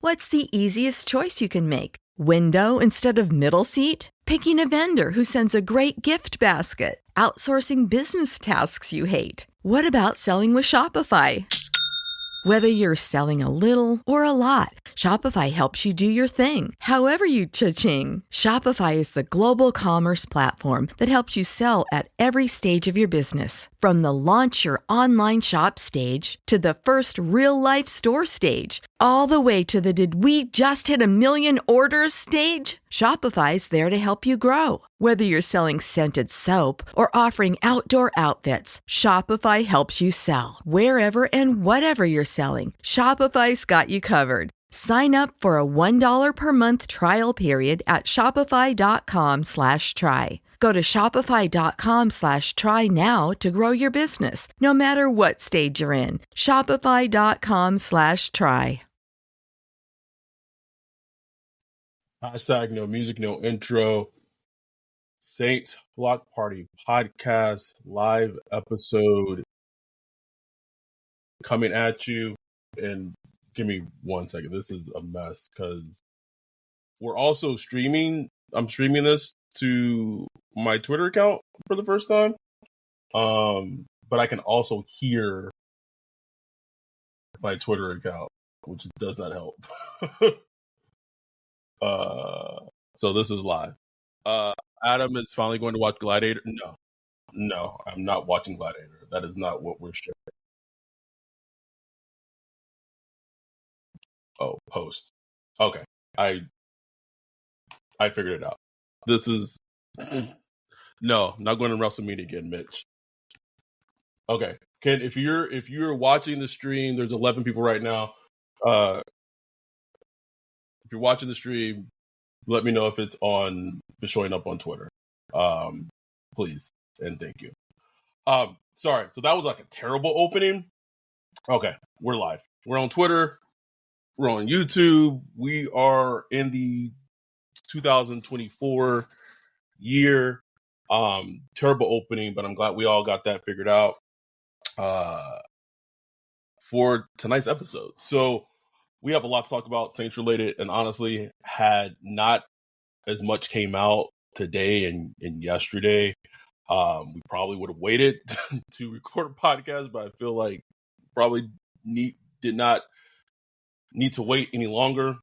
What's the easiest choice you can make? Window instead of middle seat? Picking a vendor who sends a great gift basket? Outsourcing business tasks you hate? What about selling with Shopify? Whether you're selling a little or a lot, Shopify helps you do your thing, however you cha-ching. Shopify is the global commerce platform that helps you sell at every stage of your business. From the launch your online shop stage to the first real-life store stage, all the way to the did we just hit a million orders stage. Shopify's there to help you grow. Whether you're selling scented soap or offering outdoor outfits, Shopify helps you sell. Wherever and whatever you're selling, Shopify's got you covered. Sign up for a $1 per month trial period at shopify.com/try. Go to shopify.com/try now to grow your business, no matter what stage you're in. Shopify.com/try. Hashtag no music, no intro. Saints Block Party podcast live episode coming at you. And give me 1 second. This is a mess because we're also streaming. I'm streaming this to my Twitter account for the first time. But I can also hear my Twitter account, which does not help. So this is live. Adam is finally going to watch Gladiator. No, I'm not watching Gladiator. That is not what we're sharing. Oh, post. Okay, I figured it out. This is no, not going to WrestleMania again, Mitch. Okay, Ken, if you're watching the stream, there's 11 people right now. If you're watching the stream, let me know if it's showing up on Twitter. Please and thank you. Sorry, so that was like a terrible opening. Okay, we're live. We're on Twitter. We're on YouTube. We are in the 2024 year. Terrible opening, but I'm glad we all got that figured out for tonight's episode. So we have a lot to talk about Saints related, and honestly, had not as much came out today and yesterday, we probably would have waited to record a podcast, but I feel like probably did not need to wait any longer.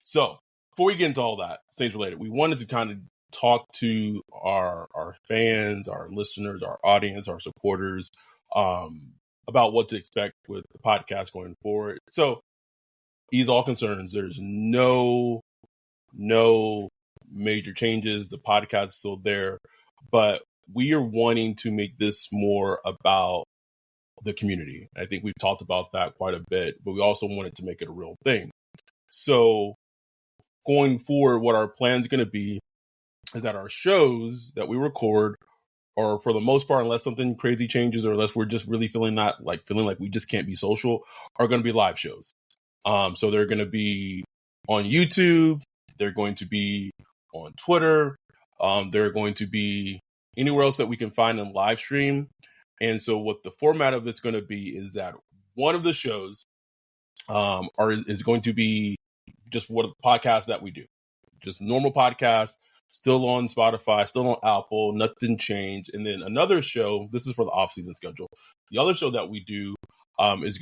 So before we get into all that Saints related, we wanted to kind of talk to our fans, our listeners, our audience, our supporters, about what to expect with the podcast going forward. So ease all concerns. There's no major changes. The podcast is still there, but we are wanting to make this more about the community. I think we've talked about that quite a bit, but we also wanted to make it a real thing. So going forward, what our plan is going to be is that our shows that we record, or for the most part, unless something crazy changes or unless we're just really feeling like we just can't be social, are going to be live shows. So they're going to be on YouTube. They're going to be on Twitter. They're going to be anywhere else that we can find in live stream. And so what the format of it's going to be is that one of the shows is going to be just what a podcast that we do. Just normal podcast, still on Spotify, still on Apple, nothing changed. And then another show, this is for the off-season schedule. The other show that we do is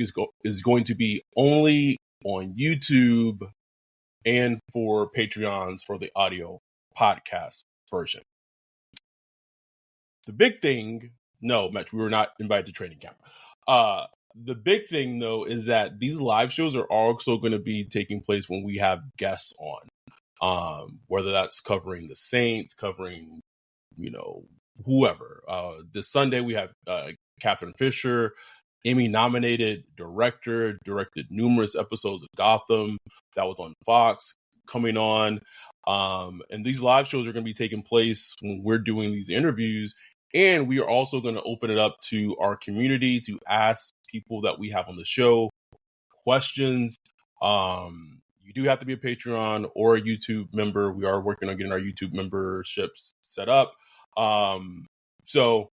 going to be only on YouTube and for Patreons for the audio podcast version. The big thing, no, Mitch, we were not invited to training camp. The big thing, though, is that these live shows are also going to be taking place when we have guests on, whether that's covering the Saints, covering, whoever. This Sunday, we have Catherine Fisher, Emmy-nominated director, directed numerous episodes of Gotham. That was on Fox, coming on. And these live shows are going to be taking place when we're doing these interviews. And we are also going to open it up to our community to ask people that we have on the show questions. You do have to be a Patreon or a YouTube member. We are working on getting our YouTube memberships set up. So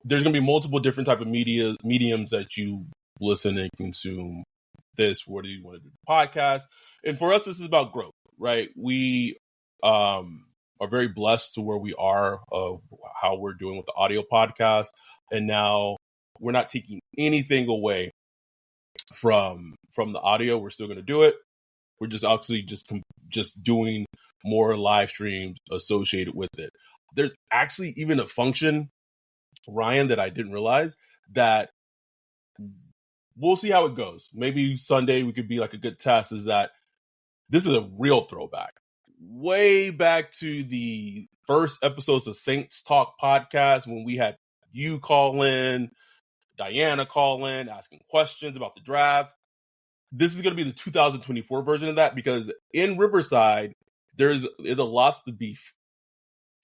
there's going to be multiple different type of mediums that you listen and consume this? What do you want to do? Podcast. And for us, this is about growth, right? We are very blessed to where we are of how we're doing with the audio podcast. And now we're not taking anything away from the audio. We're still going to do it. We're just actually just doing more live streams associated with it. There's actually even a function, Ryan, that I didn't realize that we'll see how it goes. Maybe Sunday we could be like a good test, is that this is a real throwback. Way back to the first episodes of Saints Talk podcast when we had you call in, Diana call in, asking questions about the draft. This is going to be the 2024 version of that, because in Riverside, it'll lost to be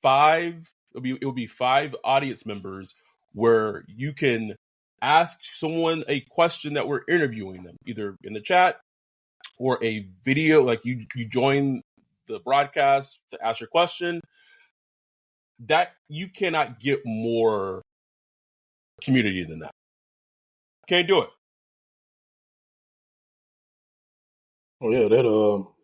five. It'll be 5 audience members where you can ask someone a question that we're interviewing them, either in the chat or a video. Like you join the broadcast to ask your question. That you cannot get more community than that. Can't do it. Oh yeah, that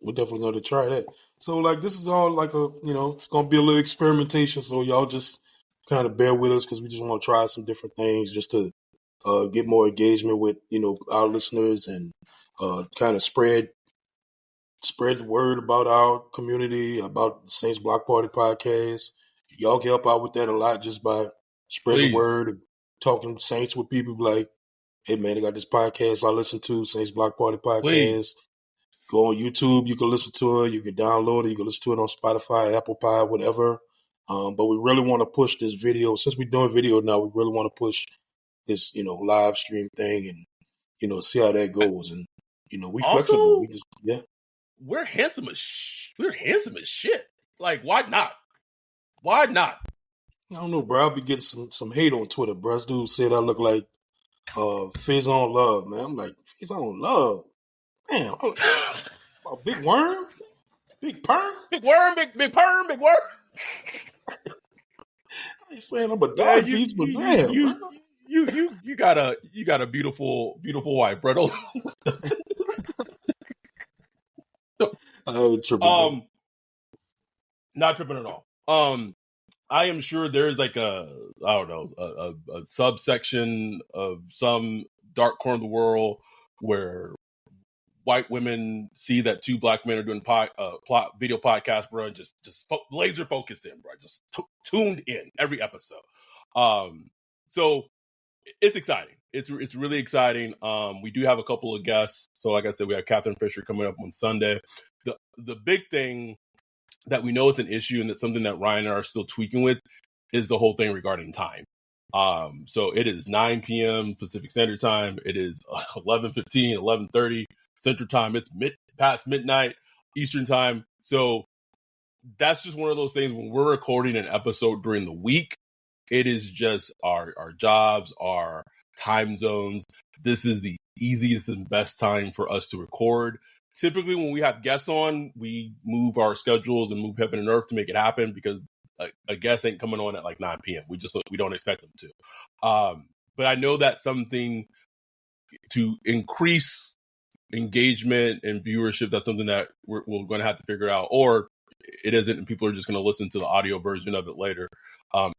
we're definitely going to try that. So like this is all like it's going to be a little experimentation. So y'all just kind of bear with us because we just want to try some different things just to get more engagement with our listeners and kind of spread the word about our community, about the Saints Block Party podcast. Y'all can help out with that a lot just by spreading the word and talking Saints with people. Like, hey man, they got this podcast I listen to, Saints Block Party podcast. Please. Go on YouTube. You can listen to it. You can download it. You can listen to it on Spotify, Apple Pie, whatever. But we really want to push this video. Since we're doing video now, we really want to push this, live stream thing and, see how that goes. And, we also, flexible. We're handsome as shit. Like, why not? Why not? I don't know, bro. I'll be getting some hate on Twitter, bro. This dude said I look like Fizz on Love, man. I'm like, Fizz on Love? Damn. A big worm? Big perm? Big worm, big perm, big worm. I ain't saying I'm a dog piece, but damn. You got a beautiful wife, bro. Not tripping at all. I am sure there's like a subsection of some dark corner of the world where white women see that 2 black men are doing video podcasts, bro, and just laser focused in, bro, just tuned in every episode. So it's exciting. It's really exciting. We do have a couple of guests. So like I said, we have Catherine Fisher coming up on Sunday. The big thing that we know is an issue, and that's something that Ryan and I are still tweaking with, is the whole thing regarding time. So it is 9 p.m. Pacific Standard Time. It is 11:15, 11:30 Central Time. It's past midnight Eastern Time. So that's just one of those things when we're recording an episode during the week, it is just our jobs, our time zones. This is the easiest and best time for us to record. Typically, when we have guests on, we move our schedules and move heaven and earth to make it happen, because a guest ain't coming on at like 9 p.m. We don't expect them to. But I know that's something to increase engagement and viewership. That's something that we're going to have to figure out, or it isn't, and people are just going to listen to the audio version of it later.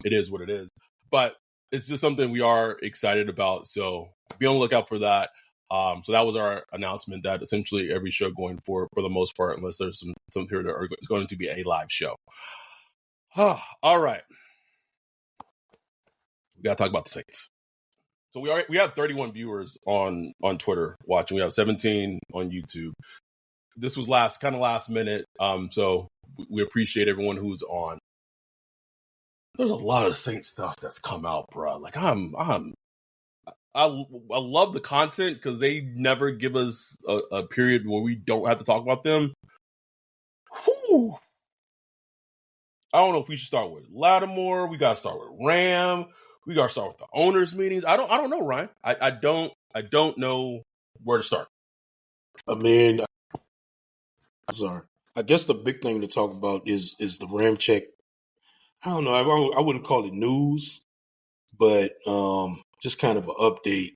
It is what it is, but it's just something we are excited about. So be on the lookout for that. So that was our announcement that essentially every show going forward, for the most part, unless there's some here that are going to be a live show. All right. We got to talk about the Saints. So we have 31 viewers on Twitter watching. We have 17 on YouTube. This was last minute. So we appreciate everyone who's on. There's a lot of Saints stuff that's come out, bro. Like I love the content because they never give us a period where we don't have to talk about them. Whew. I don't know if we should start with Lattimore. We gotta start with Ram. We gotta start with the owners' meetings. I don't know, Ryan. I don't know where to start. I mean, sorry. I guess the big thing to talk about is the Ramczyk. I don't know. I wouldn't call it news, but just kind of an update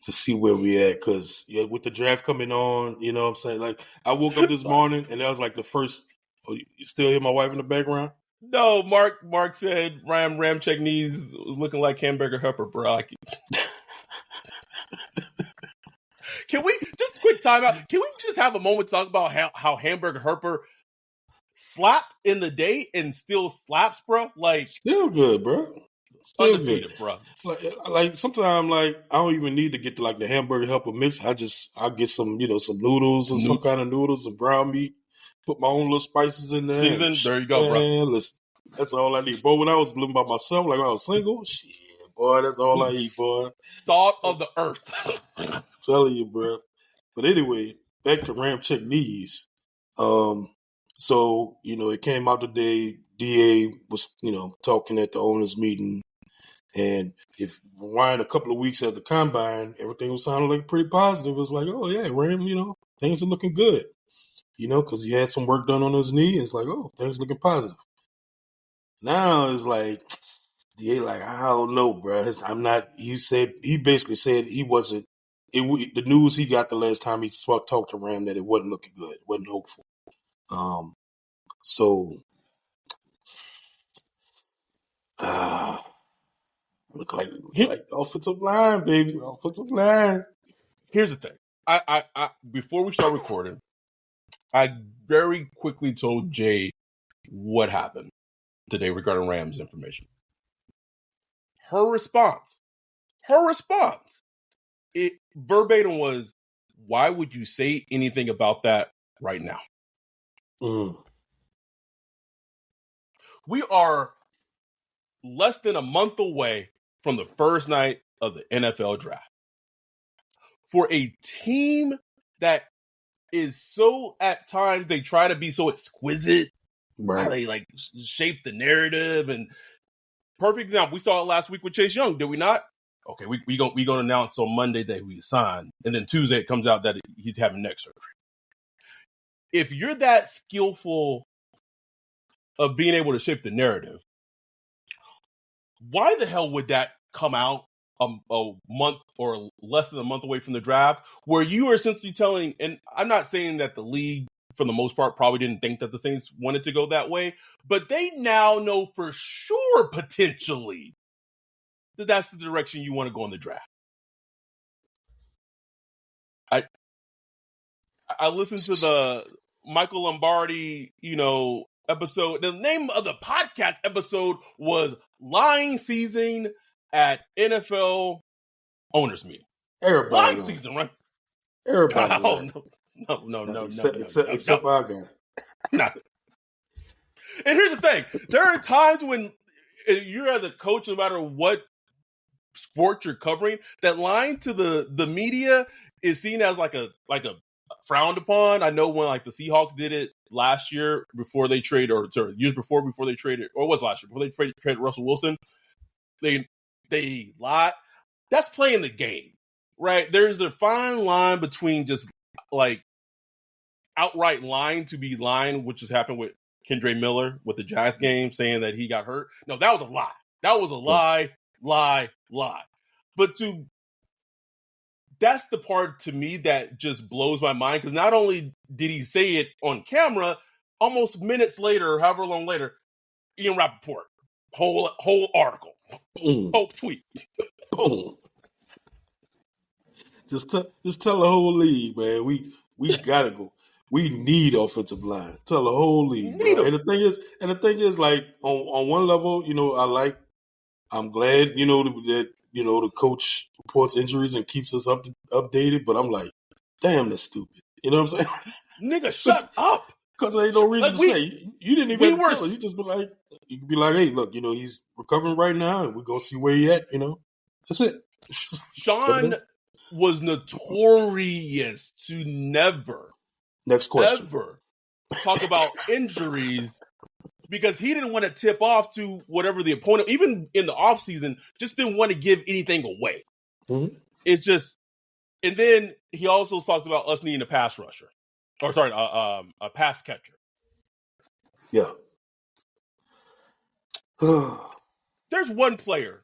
to see where we at, because with the draft coming on, you know what I'm saying? Like, I woke up this morning and that was like the first. Oh, you still hear my wife in the background? No, Mark said Ramczyk knees was looking like hamburger helper, bro. Can we just quick time out? Can we just have a moment to talk about how Hamburger Herper slapped in the day and still slaps, bro? Like, still good, bro. Still undefeated, good, bro. Like sometimes, like I don't even need to get to like the hamburger helper mix. I'll get some, some noodles or some kind of noodles, some ground meat. Put my own little spices in there. Season, there you go, bro. Listen, that's all I need. Boy, when I was living by myself, like when I was single, shit, boy, that's all I eat, boy. Salt of the earth. I'm telling you, bro. But anyway, back to Ramczyk knees. So, it came out today. DA was, talking at the owners' meeting. And if rewind a couple of weeks at the combine, everything was sounding like pretty positive. It was like, oh, yeah, Ram, things are looking good. Because he had some work done on his knee. And it's like, oh, things looking positive. Now it's like, DA, like, I don't know, bro. I'm not, he basically said he wasn't, the news he got the last time he talked to Ram that it wasn't looking good, wasn't hopeful. So, look like offensive line, baby, offensive line. Here's the thing. I before we start recording, I very quickly told Jay what happened today regarding Rams information. Her response, it verbatim was, "Why would you say anything about that right now?" We are less than a month away from the first night of the NFL draft. For a team that is so, at times, they try to be so exquisite, right? They like shape the narrative. And perfect example, we saw it last week with Chase Young, did we not? Okay, we gonna announce on Monday that we signed, and then Tuesday it comes out that he's having neck surgery. If you're that skillful of being able to shape the narrative, why the hell would that come out a month or less than a month away from the draft, where you are essentially telling, and I'm not saying that the league, for the most part, probably didn't think that the Saints wanted to go that way, but they now know for sure, potentially, that that's the direction you want to go in the draft. I listened to the Michael Lombardi, episode. The name of the podcast episode was Lying Season at NFL Owners Meeting. Everybody Lying season, right? Everybody. No. Except our guy. No. And here's the thing. There are times when you're as a coach, no matter what sport you're covering, that lying to the media is seen as like a frowned upon. I know when like the Seahawks did it last year before they traded, or sorry, years before they traded, or it was last year before they traded Russell Wilson. They lied. That's playing the game, right? There's a fine line between just like outright lying to be lying, which has happened with Kendre Miller with the Giants game, saying that he got hurt. No, that was a lie. That was a lie. But that's the part to me that just blows my mind, because not only did he say it on camera, almost minutes later, however long later, Ian Rappaport, whole article, whole tweet. Just tell the whole league, man. We gotta go. We need offensive line. Tell the whole league. And the thing is, like on one level, I'm glad, that the coach reports injuries and keeps us updated. But I'm like, damn, that's stupid. You know what I'm saying? Nigga, shut up. Because there ain't no reason to say. You didn't even have to tell us. You just you could be like, hey, look, he's recovering right now, and we're gonna see where he at. That's it. Sean was notorious to never talk about injuries, because he didn't want to tip off to whatever the opponent, even in the offseason, just didn't want to give anything away. Mm-hmm. It's just, and then he also talks about us needing a pass rusher. Or sorry, a pass catcher. Yeah. There's one player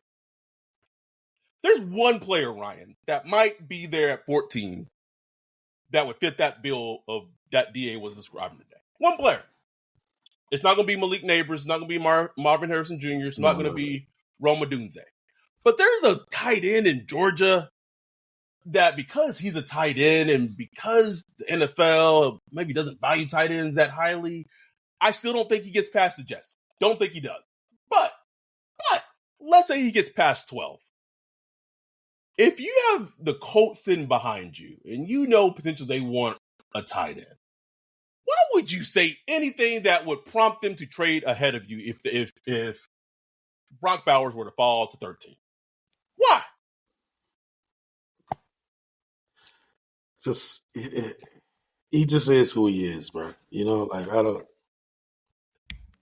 There's one player, Ryan, that might be there at 14 that would fit that bill of that DA was describing today. One player. It's not going to be Malik Neighbors. It's not going to be Marvin Harrison Jr. It's not going to be Rome Odunze. But there's a tight end in Georgia that, because he's a tight end and because the NFL maybe doesn't value tight ends that highly, I still don't think he gets past the Jets. Don't think he does. But let's say he gets past 12. If you have the Colts sitting behind you and you know potentially they want a tight end, why would you say anything that would prompt them to trade ahead of you if Brock Bowers were to fall to 13? Why? Just he just is who he is, bro. You know, like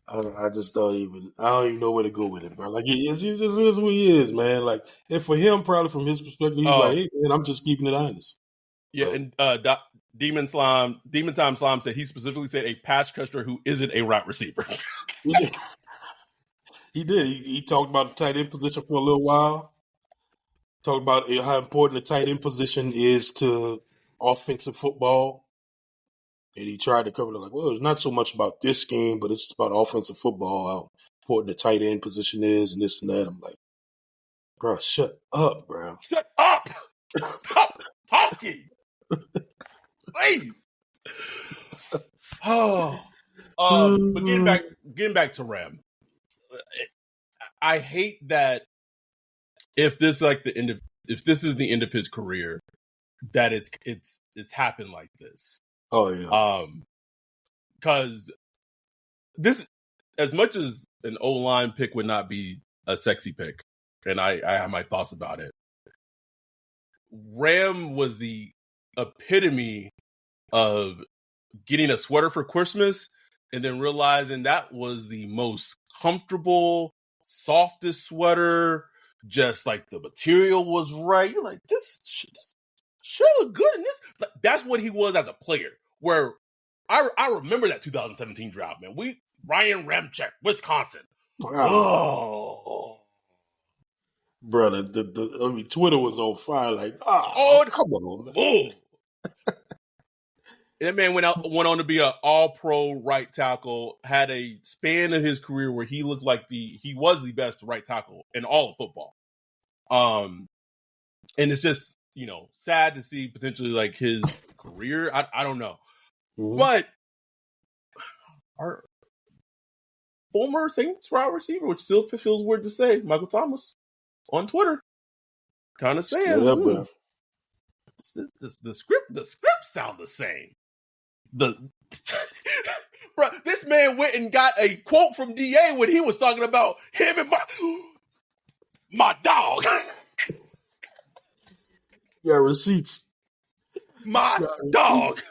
I just don't even know where to go with it, bro. Like he just is who he is, man. Like, and for him, probably from his perspective, he's like, hey, man, I'm just keeping it honest. Yeah, but, and Demon Time Slime said he specifically said a pass catcher who isn't a route receiver. He did. He talked about the tight end position for a little while. Talked about how important the tight end position is to offensive football. And he tried to cover it like, well, it's not so much about this game, but it's just about offensive football, how important the tight end position is and this and that. I'm like, bro, shut up, bro. Shut up! Stop talking! Please! Oh. But getting back to Ram. I hate that if this is the end of his career, that it's happened like this. Oh yeah. Because this, as much as an O-line pick would not be a sexy pick, and I have my thoughts about it, Ram was the epitome of getting a sweater for Christmas and then realizing that was the most comfortable, softest sweater, just like the material was right. You're like, this should look good in this. Like, that's what he was as a player. Where I remember that 2017 draft, man. Ryan Ramczyk, Wisconsin. Oh, brother, Twitter was on fire. Like, come on, man. Oh. That man went on to be an all-pro right tackle, had a span of his career where he looked like he was the best right tackle in all of football. And it's just, sad to see potentially like his career. I don't know. Mm-hmm. But our former Saints wide receiver, which still feels weird to say, Michael Thomas, on Twitter, kind of saying, the script sound the same. Bro, this man went and got a quote from DA when he was talking about him and my dog. Yeah, receipts. My dog.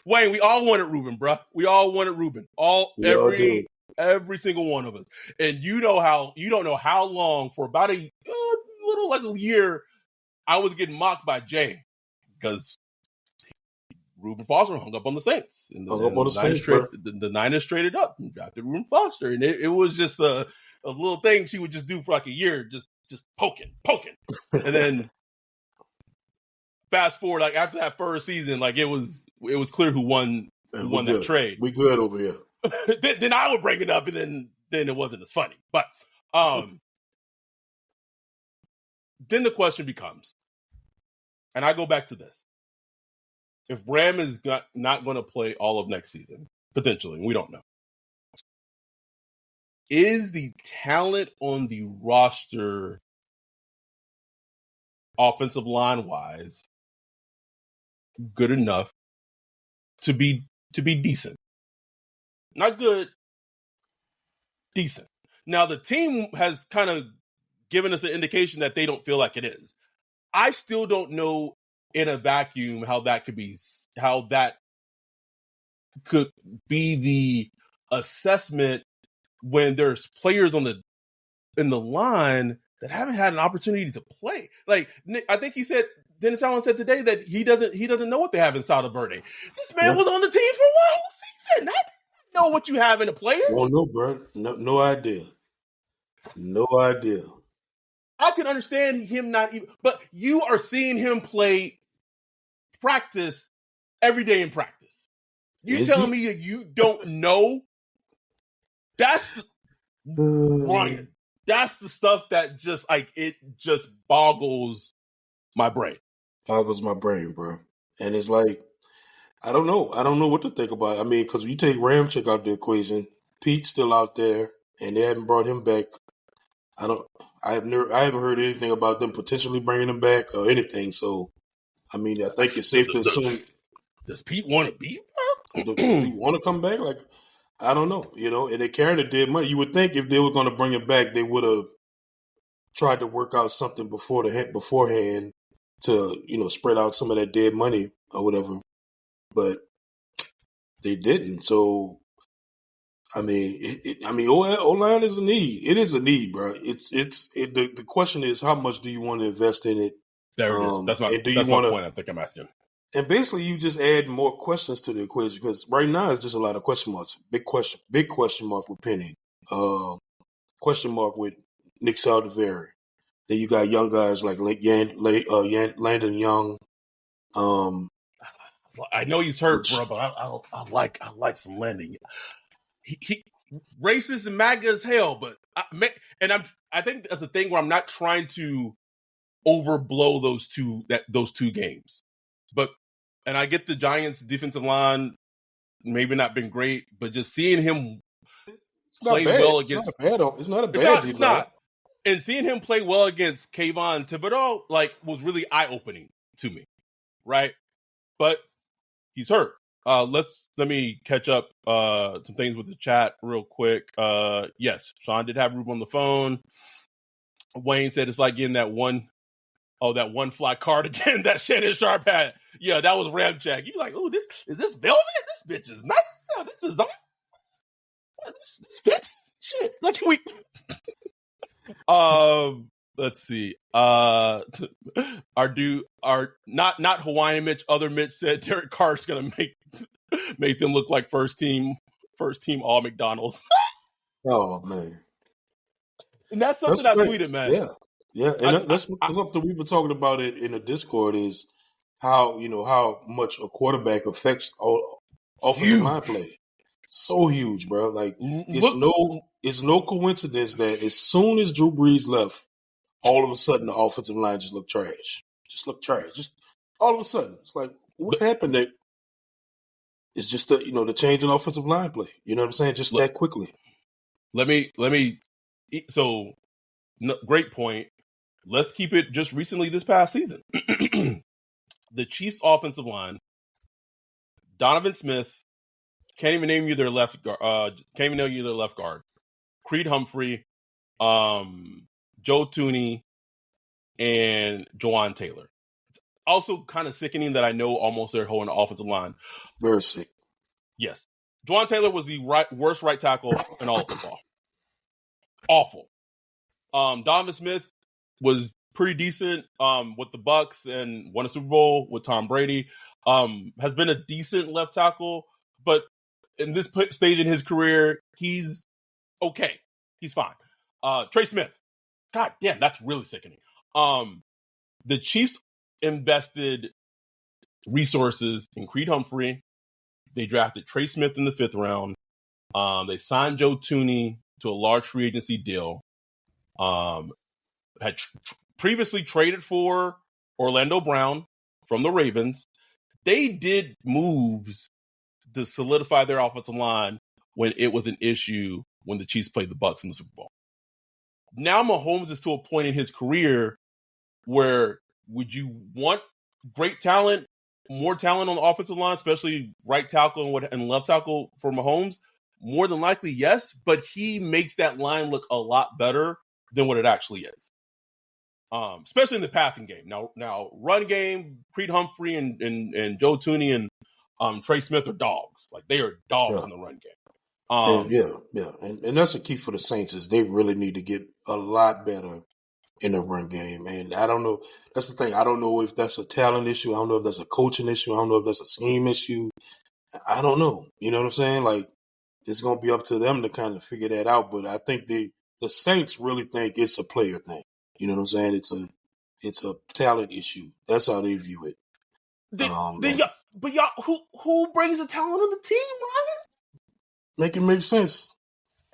Wayne, we all wanted Ruben, bro. We all wanted Ruben. Every single one of us. And you don't know how long, for about a little like a year, I was getting mocked by Jay because Reuben Foster hung up on the Saints. And the Niners traded up and drafted Reuben Foster. And it was just a little thing she would just do for like a year, just poking. And then fast forward, like after that first season, like it was clear who won that trade. We good over here. then I would bring it up, and then it wasn't as funny. But then the question becomes, and I go back to this. If Ram is not going to play all of next season, potentially, we don't know, is the talent on the roster, offensive line-wise, good enough to be decent? Not good, decent. Now, the team has kind of given us an indication that they don't feel like it is. I still don't know in a vacuum how that could be the assessment when there's players in the line that haven't had an opportunity to play. Like, I think Dennis Allen said today that he doesn't know what they have in Sada Verde. This man was on the team for one whole season. I didn't know what you have in a player. Oh no, bro. No idea. No idea. I can understand him not even, but you are seeing him play practice every day in practice. You telling me that you don't know? That's Ryan. That's the stuff that just it just boggles my brain. Boggles my brain, bro. And it's like, I don't know. I don't know what to think about it. I mean, because you take Ramczyk out the equation, Pete's still out there, and they haven't brought him back. I haven't heard anything about them potentially bringing him back or anything. So, I mean, I think it's safe to assume. Does Pete want to be back? Does he want to come back? Like, I don't know. And they carrying the dead money. You would think if they were going to bring him back, they would have tried to work out something beforehand to spread out some of that dead money or whatever. But they didn't. So, I mean, O-line is a need. It is a need, bro. The question is, how much do you want to invest in it? There it is. That's my point. I think I'm asking. And basically, you just add more questions to the equation because right now it's just a lot of question marks. Big question mark with Penny. Question mark with Nick Saldiveri. Then you got young guys like Landon Young. I know he's hurt, bro, but I like some Landon. He racist and MAGA as hell, but I think that's the thing where I'm not trying to overblow those two games, and I get the Giants' defensive line maybe not been great, but just seeing him play well against it's not a bad. It's not. And seeing him play well against Kayvon Thibodeau was really eye opening to me, right? But he's hurt. Let me catch up some things with the chat real quick. Yes, Sean did have Rube on the phone. Wayne said it's like getting that one fly card again that Shannon Sharp had. Yeah, that was Ramczyk. You're like, ooh, is this velvet? This bitch is nice. This is this fits. Shit. Let's see. Our not Hawaiian Mitch, other Mitch said Derek Carr's gonna make them look like first team all McDonald's. Oh man. And that's something I tweeted, man. Yeah. And that's something we've been talking about it in the Discord is how much a quarterback affects offensive line play. So huge, bro. Like it's no coincidence that as soon as Drew Brees left, all of a sudden the offensive line just looked trash. Just all of a sudden. It's like, what happened there? It's just the change in offensive line play. You know what I'm saying? Just that quickly. Let me so great point. Let's keep it just recently this past season. The Chiefs offensive line, Donovan Smith, can't even name you their left guard. Creed Humphrey, Joe Thuney, and Jawan Taylor. It's also kind of sickening that I know almost their whole offensive line. Very sick. Yes. Jawan Taylor was the worst right tackle in all of football. Awful. Donovan Smith was pretty decent with the Bucks and won a Super Bowl with Tom Brady. Has been a decent left tackle, but in this stage in his career, he's okay. He's fine. Trey Smith. God damn, that's really sickening. The Chiefs invested resources in Creed Humphrey. They drafted Trey Smith in the 5th round. They signed Joe Thuney to a large free agency deal. Had previously traded for Orlando Brown from the Ravens. They did moves to solidify their offensive line when it was an issue when the Chiefs played the Bucks in the Super Bowl. Now Mahomes is to a point in his career where would you want great talent, more talent on the offensive line, especially right tackle and left tackle for Mahomes? More than likely, yes, but he makes that line look a lot better than what it actually is. Especially in the passing game. Now run game, Creed Humphrey and Joe Thuney and Trey Smith are dogs. Like they are dogs in the run game. And that's the key for the Saints is they really need to get a lot better in the run game. And I don't know. That's the thing. I don't know if that's a talent issue. I don't know if that's a coaching issue. I don't know if that's a scheme issue. I don't know. You know what I'm saying? Like it's going to be up to them to kind of figure that out. But I think the Saints really think it's a player thing. You know what I'm saying? It's a talent issue. That's how they view it. But y'all, who brings the talent on the team, Ryan? Make it make sense.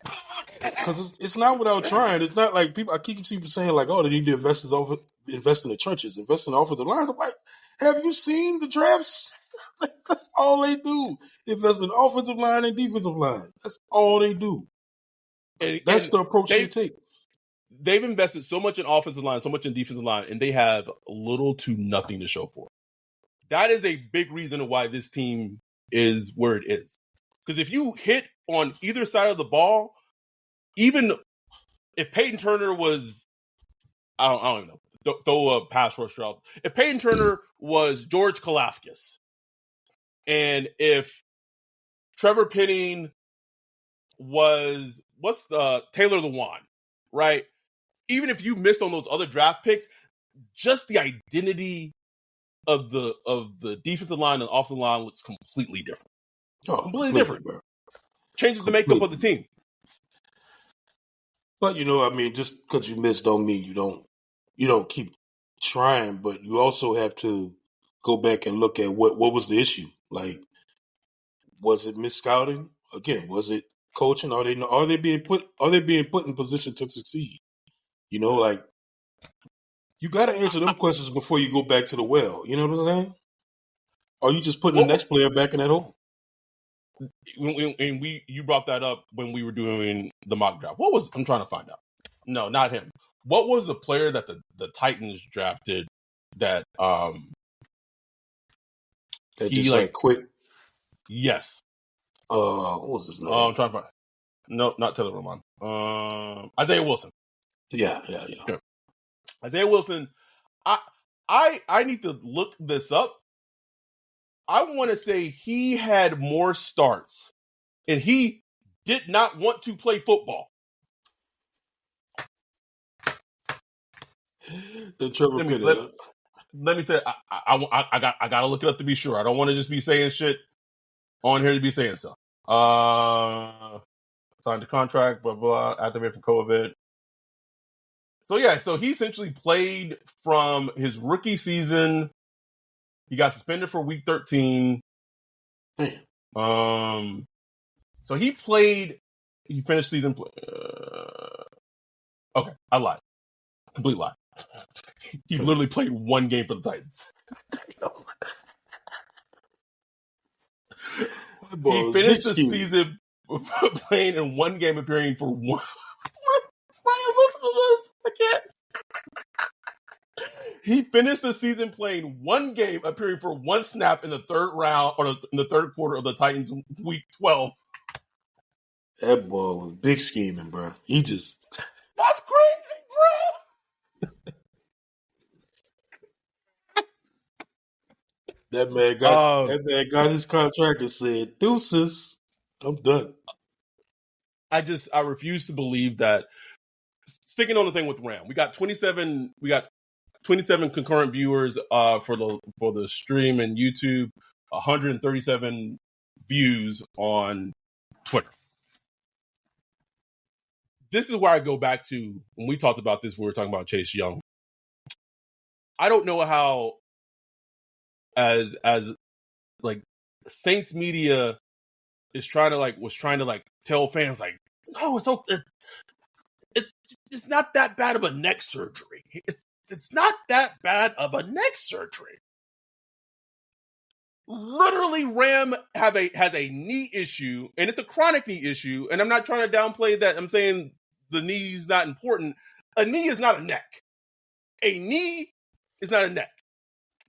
Because it's not without trying. It's not like people. I keep saying like, "Oh, they need to invest in the trenches, invest in the offensive lines." I'm like, have you seen the drafts? That's all they do. Invest in the offensive line and defensive line. That's all they do. That's the approach they take. They've invested so much in offensive line, so much in defensive line, and they have little to nothing to show for it. That is a big reason why this team is where it is. Because if you hit on either side of the ball, even if Peyton Turner was, I don't even know, throw a pass rusher out. If Peyton Turner was George Kalafkis, and if Trevor Penning was, Taylor Lewan, right? Even if you missed on those other draft picks, just the identity of the defensive line and offensive line looks completely different. Completely different. Bro. Changes the makeup of the team. But just because you missed don't mean you don't keep trying. But you also have to go back and look at what was the issue. Like, was it mis-scouting? Again, was it coaching? Are they being put in position to succeed? Like, you got to answer them questions before you go back to the well. You know what I'm saying? Or you just putting the next player back in that hole? And you brought that up when we were doing the mock draft. I'm trying to find out. No, not him. What was the player that the Titans drafted that just quit? Yes. What was his name? I'm trying to find. No, not Taylor Roman. Isaiah Wilson. Yeah. Isaiah Wilson. I need to look this up. I want to say he had more starts, and he did not want to play football. Let me say, I got to look it up to be sure. I don't want to just be saying shit on here to be saying stuff. Signed the contract, blah blah. Activated from COVID. So he essentially played from his rookie season. He got suspended for week 13. Damn. So he played. He finished season. Okay, I lied. Complete lie. He literally played one game for the Titans. He finished the season playing in one game, appearing for one. Ryan, listen to this. I can't. He finished the season playing one game, appearing for one snap in the third round or in the third quarter of the Titans week 12. That boy was big scheming, bro. That's crazy, bro. That man got his contract and said, "Deuces, I'm done." I refuse to believe that. Sticking on the thing with Ram, we got 27 concurrent viewers for the stream and YouTube, 137 views on Twitter. This is where I go back to when we talked about this. We were talking about Chase Young. I don't know how, as like Saints media was trying to tell fans like, no, it's okay. It's not that bad of a neck surgery. It's not that bad of a neck surgery. Literally, Ram has a knee issue, and it's a chronic knee issue. And I'm not trying to downplay that. I'm saying the knee is not important. A knee is not a neck. A knee is not a neck.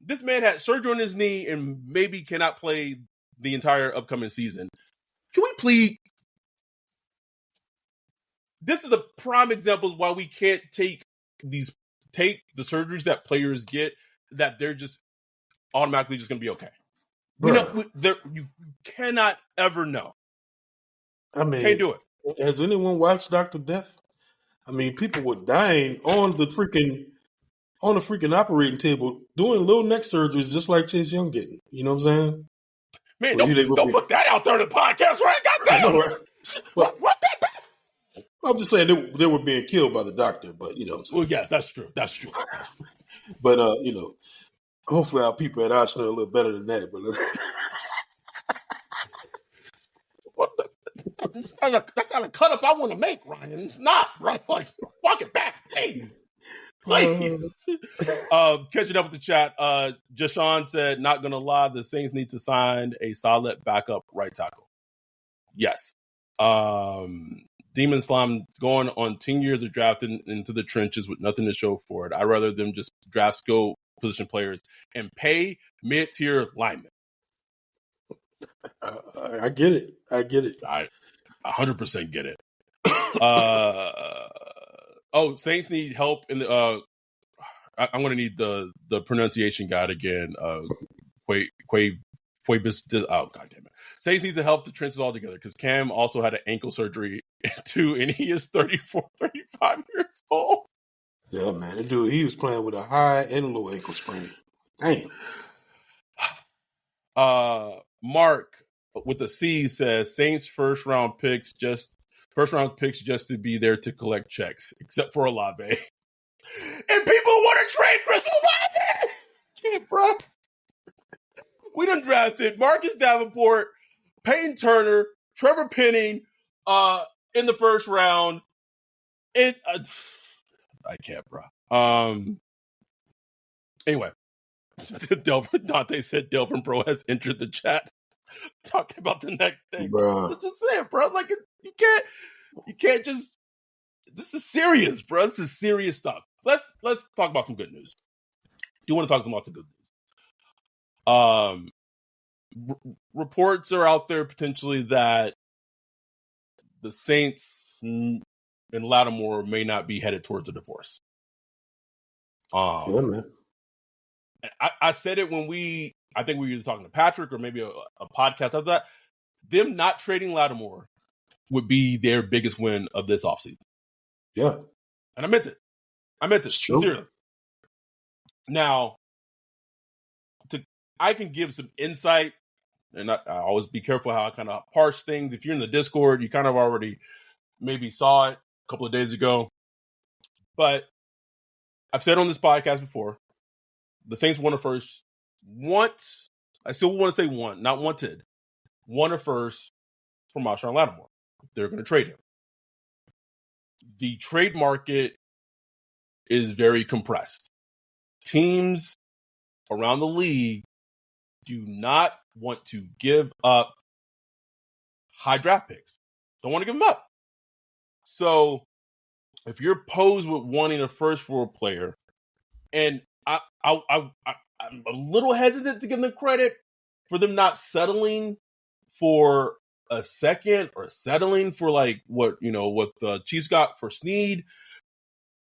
This man had surgery on his knee and maybe cannot play the entire upcoming season. Can we please? This is a prime example of why we can't take the surgeries that players get, that they're just automatically just going to be okay. You cannot ever know. I mean, can't do it. Has anyone watched Dr. Death? I mean, people were dying on the freaking operating table doing little neck surgeries, just like Chase Young getting. You know what I'm saying? Man, don't put that out there in the podcast, right? Goddamn. What that? I'm just saying they were being killed by the doctor, but you know what I'm saying. Well, yes, that's true. That's true. But you know, hopefully our people at Arsenal are a little better than that. But What the? That's not a cut up I want to make, Ryan. It's not, right? Like, fuck it back. Hey. Please. Catching up with the chat. Jashawn said, not gonna lie, the Saints need to sign a solid backup right tackle. Yes. Demon Slime going on 10 years of drafting into the trenches with nothing to show for it. I'd rather them just draft skill position players and pay mid-tier linemen. I get it. I 100% get it. Saints need help in the I'm going to need the pronunciation guide again. Oh, God damn it. Saints need to help the trenches all together because Cam also had an ankle surgery too, and he is 34, 35 years old. Yeah, man. The dude, he was playing with a high and low ankle sprain. Damn. Mark with the C says Saints first round picks just to be there to collect checks, except for Olave. And people want to trade Chris Olave. Can't, bro. We done drafted Marcus Davenport, Peyton Turner, Trevor Penning in the first round. I can't, bro. Anyway, Dante said Delvin Bro has entered the chat talking about the next thing. Bro. I'm just saying, bro. Like, you can't just. This is serious, bro. This is serious stuff. Let's talk about some good news. Do you want to talk about some good news? Reports are out there potentially that the Saints and Lattimore may not be headed towards a divorce. Yeah, man. I said it when I think we were talking to Patrick or maybe a podcast after that. Them not trading Lattimore would be their biggest win of this offseason. Yeah. And I meant it. Sincerely. Now, I can give some insight, and I always be careful how I kind of parse things. If you're in the Discord, you kind of already maybe saw it a couple of days ago. But I've said on this podcast before, the Saints want a first from Marshawn Lattimore. They're going to trade him. The trade market is very compressed. Teams around the league do not want to give up high draft picks. Don't want to give them up. So if you're posed with wanting a first for a player, and I'm a little hesitant to give them credit for them not settling for a second or settling for like what the Chiefs got for Snead.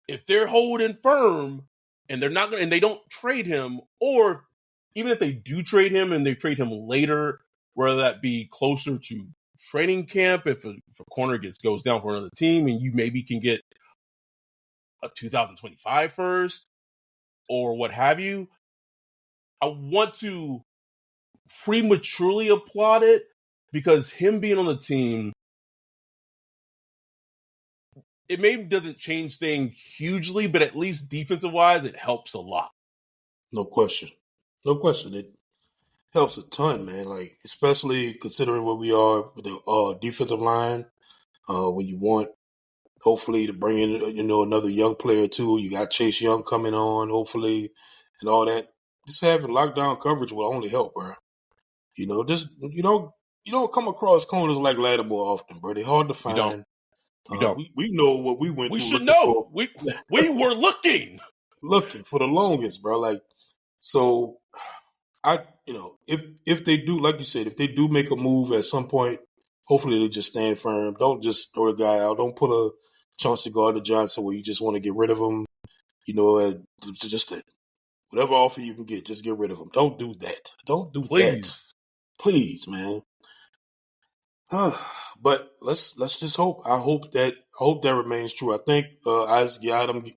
If they're holding firm and they don't trade him, or even if they do trade him and they trade him later, whether that be closer to training camp, if a corner goes down for another team and you maybe can get a 2025 first or what have you, I want to prematurely applaud it because him being on the team, it maybe doesn't change things hugely, but at least defensive-wise, it helps a lot. No question. It helps a ton, man. Like, especially considering where we are with the defensive line, when you want, hopefully, to bring in, another young player, too. You got Chase Young coming on, hopefully, and all that. Just having lockdown coverage will only help, bro. You don't come across corners like Lattimore often, bro. They're hard to find. You don't. We know what we went through. We should know. We were looking for the longest, bro. Like, so if they do, like you said, if they do make a move at some point, hopefully they just stand firm. Don't just throw the guy out. Don't put a Chauncey Gardner-Johnson where you just want to get rid of him. Whatever offer you can get, just get rid of him. Don't do that. Don't do that. Please, man. But let's just hope. I hope that remains true. I think Isaac Yiadom,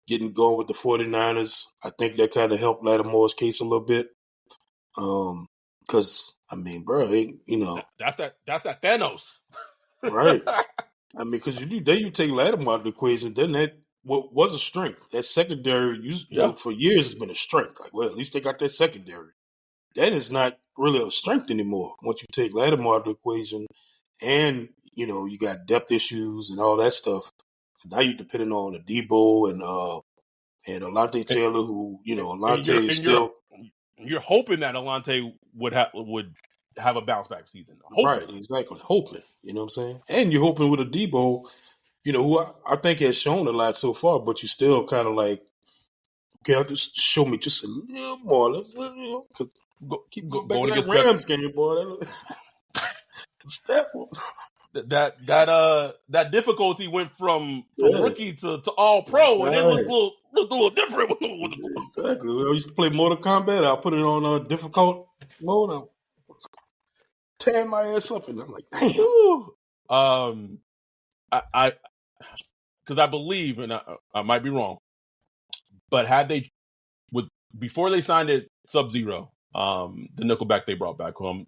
getting going with the 49ers, I think that kind of helped Lattimore's case a little bit. Because I mean, bro, that's that Thanos, right? I mean, because you take Lattimore out of the equation, then that what was a strength. That secondary, for years, has been a strength. Like, well, at least they got that secondary. That is not really a strength anymore. Once you take Lattimore out of the equation, and you got depth issues and all that stuff. Now you're depending on a Debo and Alante Taylor, who Alante is still. You're hoping that Alante would have a bounce back season. Right, exactly. Hoping, you know what I'm saying? And you're hoping with a Debo, who I think has shown a lot so far, but you still kind of like, okay, just show me just a little more. Let's, keep going back to that Rams game, boy. That difficulty went from rookie to all pro, and it looked a little different. Exactly. I used to play Mortal Kombat. I'll put it on difficult mode. I'm tearing my ass up, and I'm like, damn. Because I believe, and I might be wrong, but before they signed it Sub-Zero, the Nickelback they brought back, who I'm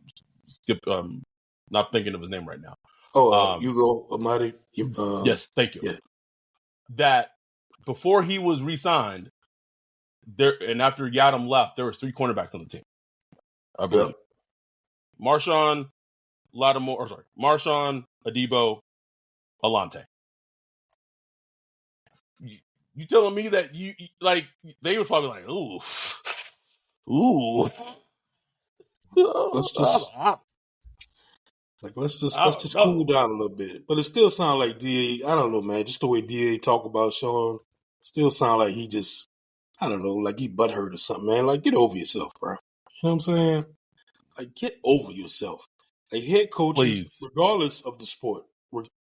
not thinking of his name right now. Hugo Amadi. Yes, thank you. Yeah. That before he was re-signed, and after Yadam left, there was 3 cornerbacks on the team, I believe. Marshawn, Adebo, Alante. You telling me that you like they were probably like, ooh. Let's just cool down a little bit. But it still sounds like DA. I don't know, man. Just the way DA talk about Sean, still sound like he just, I don't know, like he butthurt or something, man. Like, get over yourself, bro. You know what I'm saying? Like, get over yourself. Like, head coaches, regardless of the sport,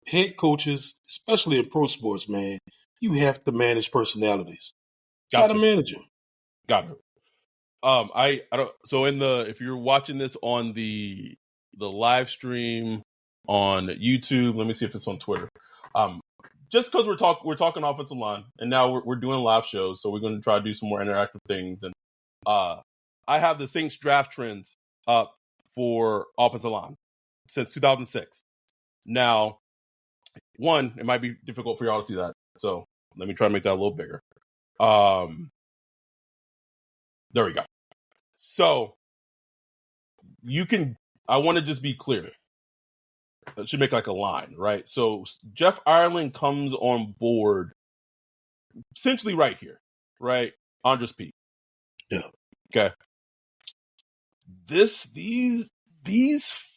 head coaches, especially in pro sports, man, you have to manage personalities. Got to manage them. Got it. I don't. So if you're watching this on the live stream on YouTube, let me see if it's on Twitter. Just because we're talking offensive line, and now we're doing live shows, so we're going to try to do some more interactive things. And I have the Saints draft trends up for offensive line since 2006. Now, it might be difficult for y'all to see that, so let me try to make that a little bigger. There we go. So I want to just be clear. It should make like a line, right? So Jeff Ireland comes on board essentially right here, right? Andres Pete. Yeah. Okay. These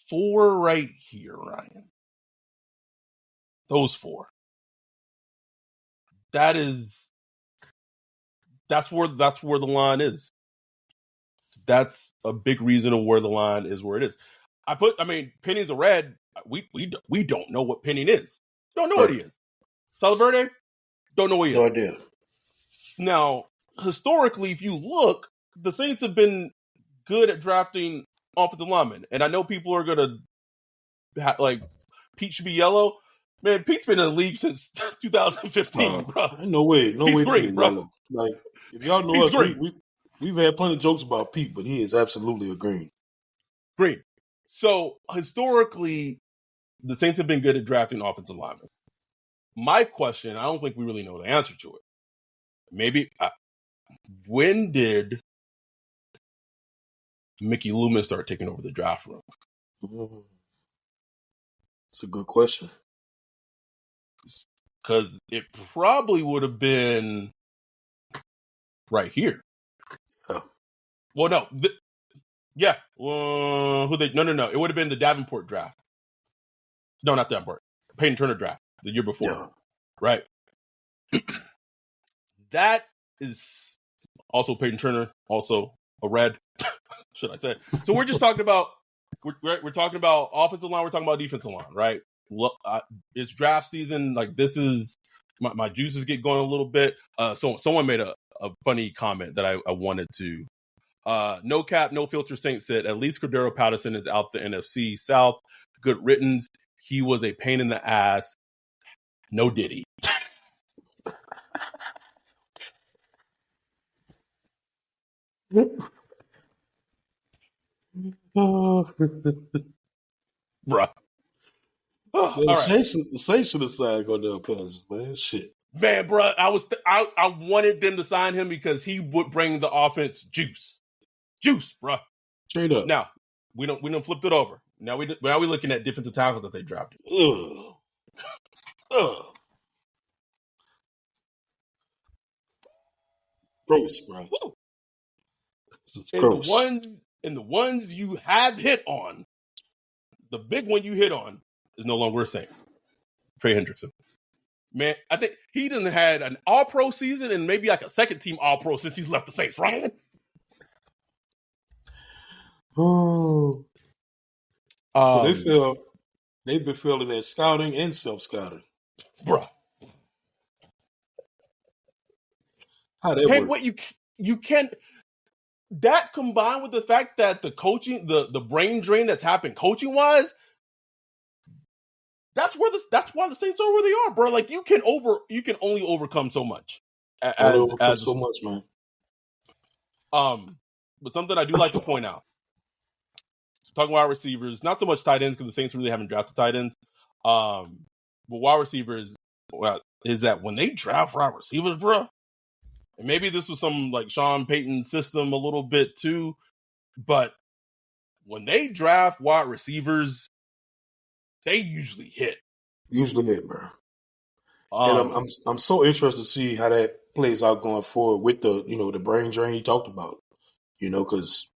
4 right here, Ryan. Those 4. That's where the line is. That's a big reason of where the line is where it is. Penny's a red. We don't know what Penny is. Don't know what he is. Salaverde, don't know what he is. No idea. Now, historically, if you look, the Saints have been good at drafting offensive linemen, and I know people are gonna like Pete should be yellow. Man, Pete's been in the league since 2015, bro. No way. He's green, bro. Yellow. Like, if y'all know us, we've had plenty of jokes about Pete, but he is absolutely a green. Green. So, historically, the Saints have been good at drafting offensive linemen. My question, I don't think we really know the answer to it. Maybe, when did Mickey Loomis start taking over the draft room? That's a good question. Because it probably would have been right here. Oh. Well, no. Yeah. No. It would have been the Davenport draft. No, not Davenport. Peyton Turner draft the year before. Yeah. Right. That is also Peyton Turner, also a red, should I say. So we're just talking about, we're talking about offensive line, we're talking about defensive line, right? It's draft season. Like, this is, my juices get going a little bit. So someone made a funny comment that I wanted to. No cap, no filter Saint said, at least Cordero Patterson is out the NFC South. Good riddance. He was a pain in the ass. No Diddy. Bruh. All The right. Saints should have signed Cordell Patterson, man. Shit. Man, bro, I wanted them to sign him because he would bring the offense juice, bro. Straight up. Now we don't flipped it over. Now we looking at defensive tackles that they drafted. Ugh. Ugh. Gross, bro. It's gross. The ones you have hit on, the big one you hit on is no longer a Saint. Trey Hendrickson. Man, I think he done had an all-pro season and maybe like a second-team all-pro since he's left the Saints, right? Oh. They've been feeling that scouting and self-scouting. Bruh. How that work? What you can't. That combined with the fact that the coaching, the brain drain that's happened coaching wise, that's why the Saints are where they are, bro. Like you can only overcome so much. So much, man. But something I do like to point out, talking wide receivers, not so much tight ends because the Saints really haven't drafted tight ends. But wide receivers, is that when they draft wide receivers, bro. And maybe this was some like Sean Payton system a little bit too, but when they draft wide receivers, they usually hit. Bro. And I'm so interested to see how that plays out going forward with the brain drain you talked about. Because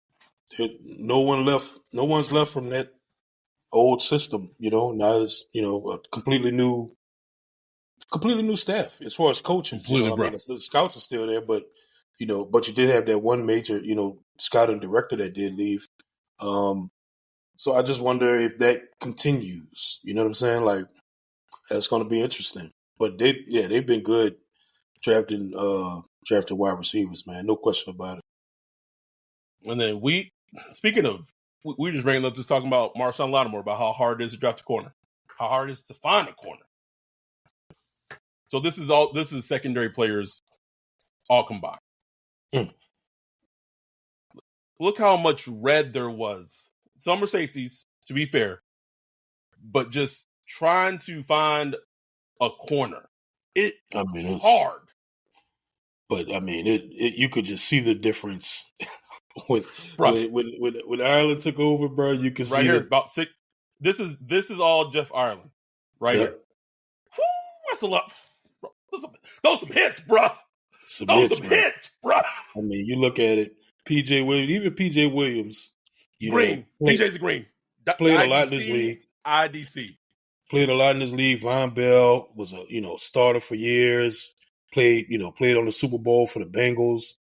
no one's left from that old system. Now it's a completely new staff as far as coaching. The scouts are still there, but you did have that one major scouting director that did leave. So I just wonder if that continues. You know what I'm saying? Like that's going to be interesting. But they've been good drafting wide receivers, man. No question about it. And then we just bringing up just talking about Marshawn Lattimore about how hard it is to draft a corner, how hard it is to find a corner. So this is secondary players all combined. Look how much red there was. Some are safeties, to be fair, but just trying to find a corner. It's hard. But you could just see the difference when Ireland took over, bro. You could see here about 6. This is all Jeff Ireland, right here. Woo, that's a lot. Those some hits, bro. Hits, bro. You look at it. PJ Williams, Green. PJ's a green. Played a lot in this league. IDC. Played a lot in this league. Von Bell was a starter for years. Played on the Super Bowl for the Bengals.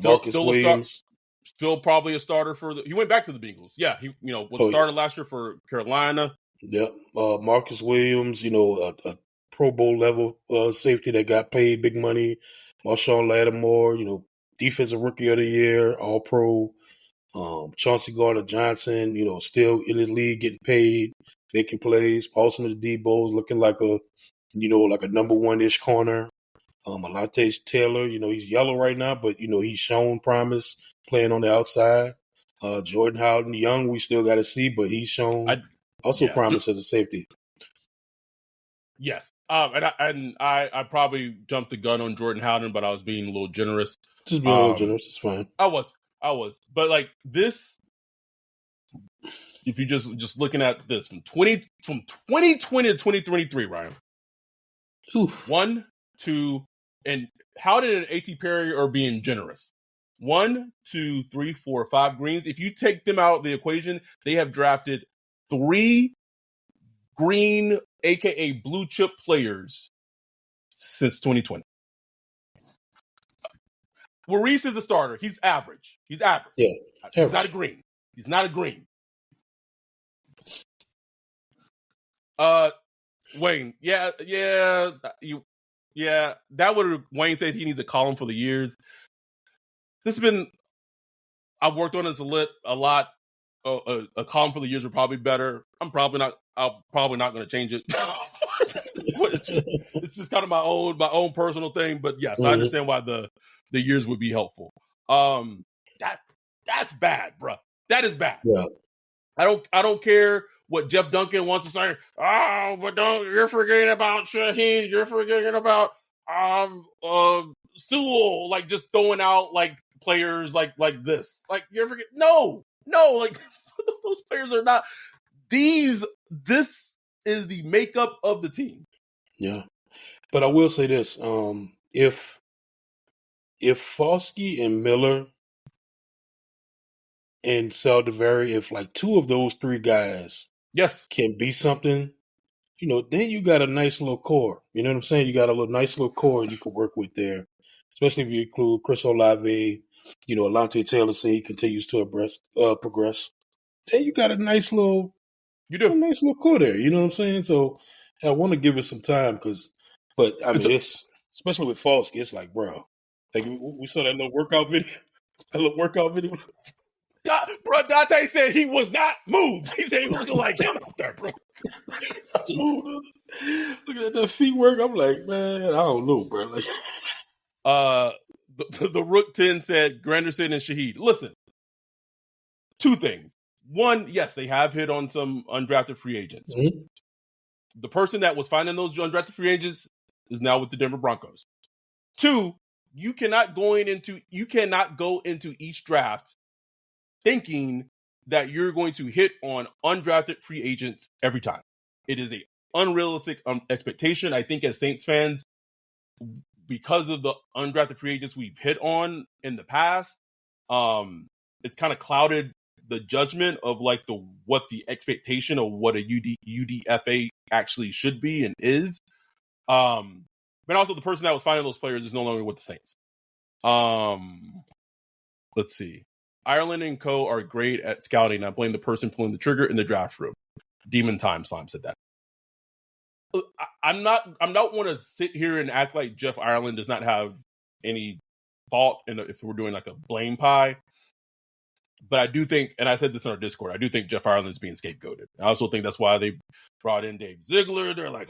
Marcus Williams. Still probably a starter he went back to the Bengals. Yeah, he was a starter last year for Carolina. Yeah. Marcus Williams, a Pro Bowl level safety that got paid big money. Marshawn Lattimore, defensive rookie of the year, all pro. Chauncey Gardner-Johnson, still in his league getting paid, making plays. Paulson Debo's looking like a number one-ish corner. Alante Taylor, he's yellow right now, but he's shown promise playing on the outside. Jordan Howden Young, we still got to see, but he's shown promise as a safety. Yes. And I probably jumped the gun on Jordan Howden, but I was being a little generous. Just being a little generous, it's fine. I was. But like this, if you just looking at this from 2020 to 2023, Ryan. Oof. 1, 2, and how did an A.T. Perry or being generous? 1, 2, 3, 4, 5 greens. If you take them out of the equation, they have drafted 3 green, aka blue chip players since 2020. Maurice is a starter. He's average. Yeah, he's not a green. Wayne. Yeah. That would Wayne said he needs a column for the years. This has been. I've worked on this a lot. A column for the years would probably be better. I'm probably not going to change it. It's just kind of my own personal thing. But yes, I understand why the years would be helpful. That's bad, bro. That is bad. Yeah. I don't care what Jeff Duncan wants to say. Oh, but you're forgetting about Shaheen. You're forgetting about Sewell. Like just throwing out like players like this. Like you're forgetting. No. Like those players are not these. This is the makeup of the team. Yeah, but I will say this: if Foskey and Miller and Saldiveri, if like two of those three guys, yes, can be something, then you got a nice little core. You know what I'm saying? You got a nice little core you can work with there, especially if you include Chris Olave. Alante Taylor say he continues to progress. Then you got a nice little. You do. A nice little core there. You know what I'm saying? So I want to give it some time but I mean, it's especially with Falsky, it's like, bro, like we saw that little workout video. Bro, Dante said he was not moved. He said he was looking like him out there, bro. Looking at that feet work, I'm like, man, I don't know, bro. Like, the Rook 10 said Granderson and Shaheed. Listen, two things. One, yes, they have hit on some undrafted free agents. Mm-hmm. The person that was finding those undrafted free agents is now with the Denver Broncos. Two, you cannot go into each draft thinking that you're going to hit on undrafted free agents every time. It is a unrealistic expectation. I think as Saints fans, because of the undrafted free agents we've hit on in the past, it's kind of clouded the judgment of like what the expectation of what a UDFA actually should be and is. But also the person that was finding those players is no longer with the Saints. Let's see. Ireland and Co. are great at scouting. I blame the person pulling the trigger in the draft room. Demon Time Slime said that. I'm not want to sit here and act like Jeff Ireland does not have any fault if we're doing like a blame pie. But I do think, and I said this in our Discord, I do think Jeff Ireland's being scapegoated. I also think that's why they brought in Dave Ziegler. They're like,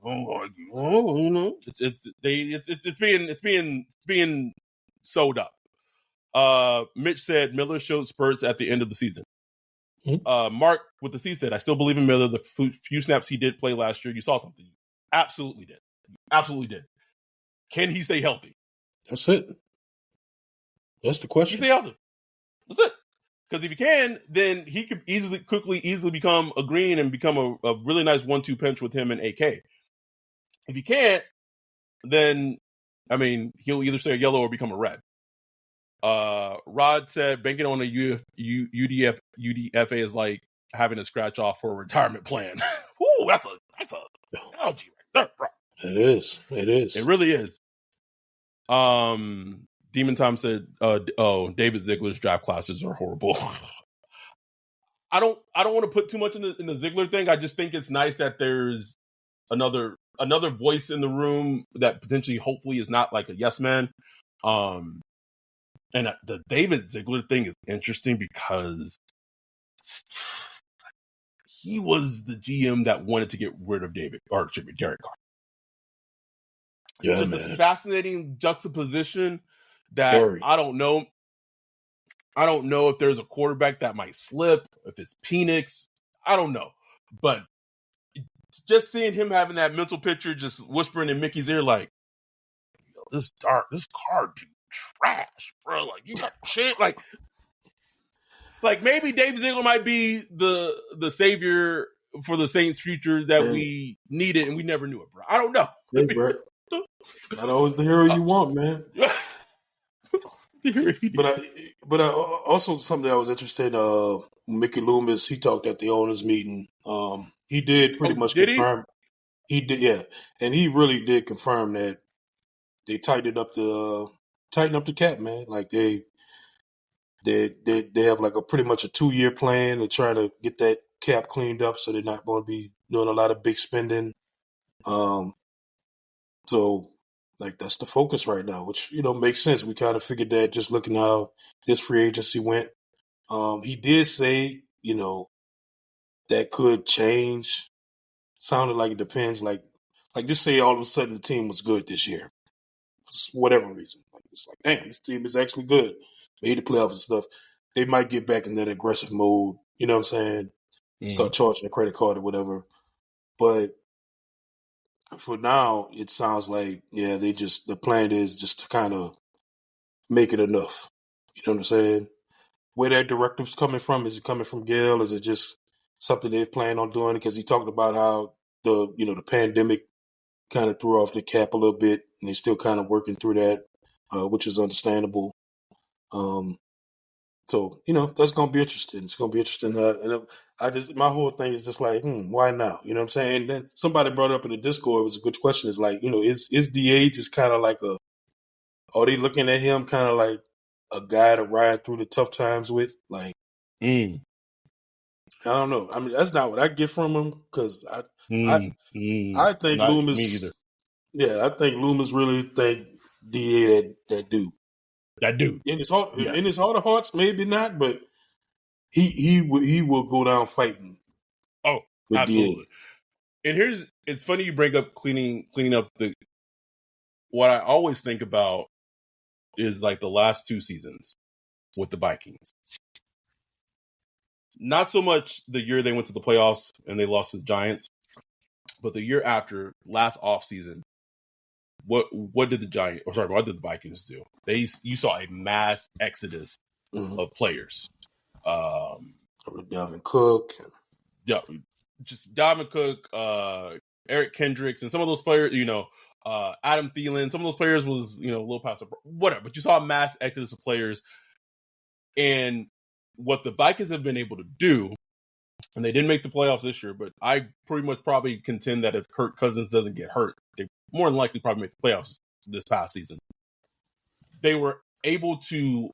it's being sewed up. Mitch said Miller showed spurts at the end of the season. Mm-hmm. Mark with the C said, I still believe in Miller. The few snaps he did play last year, you saw something. Absolutely did. Can he stay healthy? That's it. That's the question. Can he stay healthy? That's it. Because if he can, then he could easily become a green and become a really nice 1-2 punch with him and AK. If he can't, then I mean he'll either stay a yellow or become a red. Rod said banking on a UDFA is like having a scratch off for a retirement plan. Ooh, that's a analogy right there, bro. It is. It really is. Demon Time said, David Ziegler's draft classes are horrible. I don't want to put too much in the Ziegler thing. I just think it's nice that there's another voice in the room that potentially, hopefully, is not like a yes man. And the David Ziegler thing is interesting because he was the GM that wanted to get rid of Derek Carr. Yeah, it's just man. A fascinating juxtaposition that I don't know. I don't know if there's a quarterback that might slip, if it's Penix. I don't know. But just seeing him having that mental picture, just whispering in Mickey's ear, like, this card dude trash, bro. Like, you got shit. Like maybe Dave Ziegler might be the savior for the Saints' future that we needed, and we never knew it, bro. I don't know. Hey, bro. Not always the hero you want, man. But I also something that I was interested in, Mickey Loomis, he talked at the owners meeting. He did pretty much confirm. He did, yeah. And he really did confirm that they tightened up the cap, man. Like they have like a pretty much a 2-year plan to try to get that cap cleaned up, so they're not going to be doing a lot of big spending. So like that's the focus right now, which makes sense. We kind of figured that just looking how this free agency went. He did say that could change. Sounded like it depends. Like just say all of a sudden the team was good this year, for whatever reason. Like it's like, damn, this team is actually good. Made the playoffs and stuff. They might get back in that aggressive mode. You know what I'm saying? start charging a credit card or whatever. But for now, it sounds like, the plan is just to kind of make it enough. You know what I'm saying? Where that directive's coming from? Is it coming from Gail? Is it just something they plan on doing? Because he talked about how the pandemic kind of threw off the cap a little bit, and they're still kind of working through that, which is understandable. So that's gonna be interesting. It's gonna be interesting. And my whole thing is just like, why now? You know what I'm saying? And then somebody brought up in the Discord, it was a good question. It's like, is DA just kind of like are they looking at him kind of like a guy to ride through the tough times with? Like, I don't know. I mean, that's not what I get from him, because I think Not Loomis. me either. Yeah, I think Loomis really think DA that dude. That dude. In his heart, Yes. in his heart of hearts, maybe not, but he will go down fighting. Oh, with absolutely. DA. And it's funny you bring up cleaning up what I always think about is like the last 2 seasons with the Vikings. Not so much the year they went to the playoffs and they lost to the Giants, but the year after, last offseason, what did the Vikings do? You saw a mass exodus of players. Dalvin Cook. Yeah, just Dalvin Cook, Eric Kendricks, and some of those players, Adam Thielen, some of those players was, a little past whatever, but you saw a mass exodus of players. And what the Vikings have been able to do, and they didn't make the playoffs this year, but I pretty much probably contend that if Kirk Cousins doesn't get hurt, they more than likely probably make the playoffs this past season. They were able to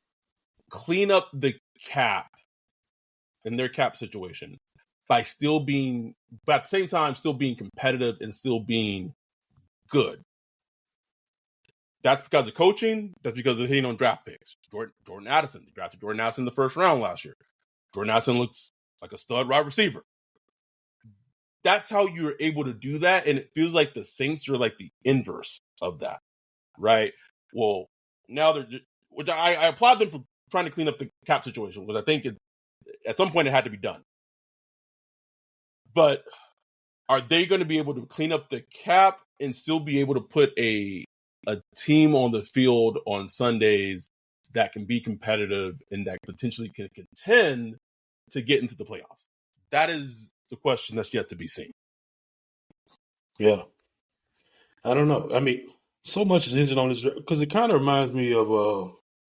clean up the cap in their cap situation by at the same time, still being competitive and still being good. That's because of coaching. That's because of hitting on draft picks. Jordan Addison. They drafted Jordan Addison in the first round last year. Jordan Addison looks like a stud wide receiver. That's how you're able to do that, and it feels like the Saints are like the inverse of that, right? Well, now which I applaud them for trying to clean up the cap situation, because I think at some point it had to be done. But are they going to be able to clean up the cap and still be able to put a team on the field on Sundays that can be competitive and that potentially can contend to get into the playoffs? That is the question that's yet to be seen. Yeah. I don't know. I mean, so much is hinging on this, because it kind of reminds me of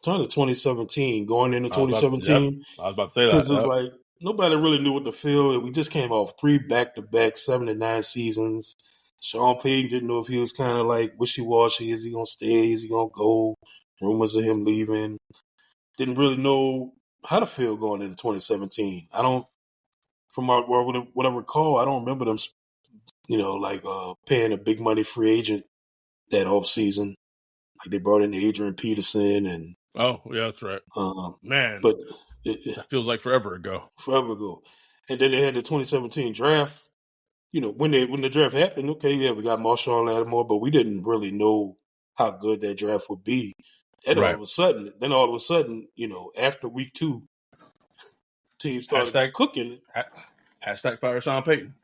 2017, going into 2017. I was about to say that. Because it's like nobody really knew what to feel. We just came off 3 back-to-back 7-9 seasons. Sean Payton didn't know if he was kind of like wishy-washy. Is he going to stay? Is he going to go? Rumors of him leaving. Didn't really know how to feel going into 2017. From what I recall, I don't remember them, paying a big money free agent that offseason. Like they brought in Adrian Peterson and. Oh, yeah, that's right. Man, but that feels like forever ago. Forever ago. And then they had the 2017 draft. When the draft happened, okay, yeah, we got Marshawn Lattimore, but we didn't really know how good that draft would be. And all of a sudden, after week 2, teams started cooking. Hashtag fire Sean Payton.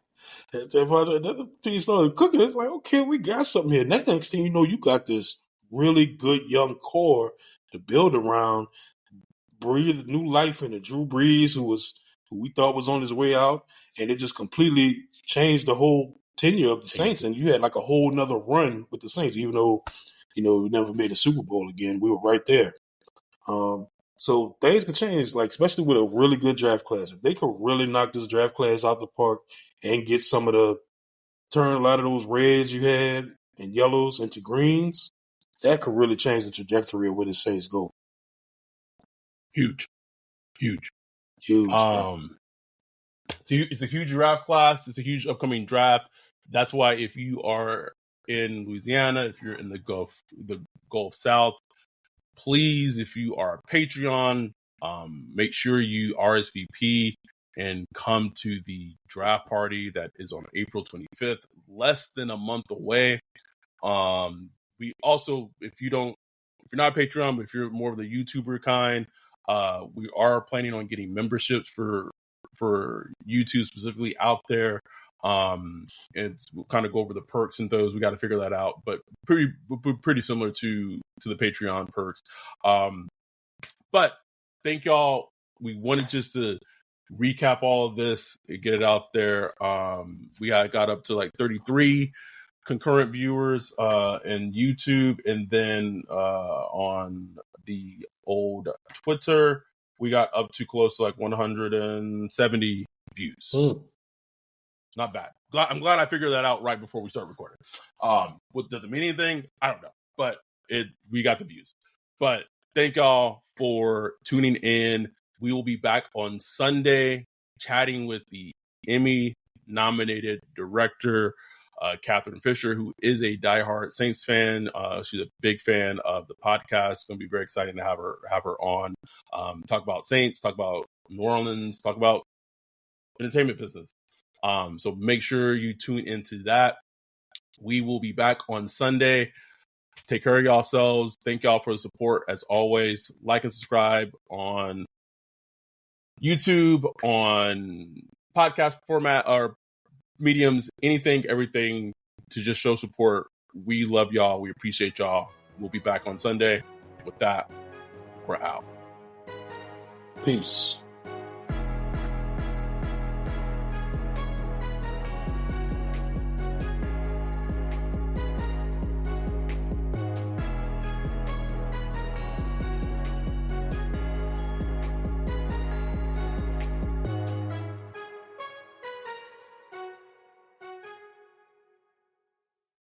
Team started cooking. It's like, okay, we got something here. Next thing you know, you got this really good young core to build around, breathe new life into Drew Brees, who we thought was on his way out, and it just completely changed the whole tenure of the Saints. And you had like a whole nother run with the Saints, even though, we never made a Super Bowl again. We were right there. So things could change, like especially with a really good draft class. If they could really knock this draft class out the park and get turn a lot of those reds you had and yellows into greens, that could really change the trajectory of where the Saints go. Huge. It's a huge draft class. It's a huge upcoming draft. That's why if you are in Louisiana, if you're in the Gulf South, please, if you are a Patreon, make sure you RSVP and come to the draft party that is on April 25th, less than a month away. We also, if you're not a Patreon, but if you're more of the YouTuber kind, we are planning on getting memberships for for YouTube specifically out there. And we'll kind of go over the perks and those. We got to figure that out, but pretty similar to the Patreon perks. But thank y'all. We wanted just to recap all of this, get it out there. We got up to like 33 concurrent viewers in YouTube, and then on the old Twitter, we got up to close to like 170 views. Not bad. I'm glad I figured that out right before we start recording. What does it mean anything? I don't know, but we got the views. But thank y'all for tuning in. We will be back on Sunday chatting with the Emmy-nominated director, Catherine Fisher, who is a diehard Saints fan. She's a big fan of the podcast. It's going to be very exciting to have her on. Talk about Saints, talk about New Orleans, talk about entertainment business. So make sure you tune into that. We will be back on Sunday. Take care of yourselves. Thank y'all for the support as always. Like and subscribe on YouTube, on podcast format or mediums, anything, everything to just show support. We love y'all. We appreciate y'all. We'll be back on Sunday. With that, we're out. Peace.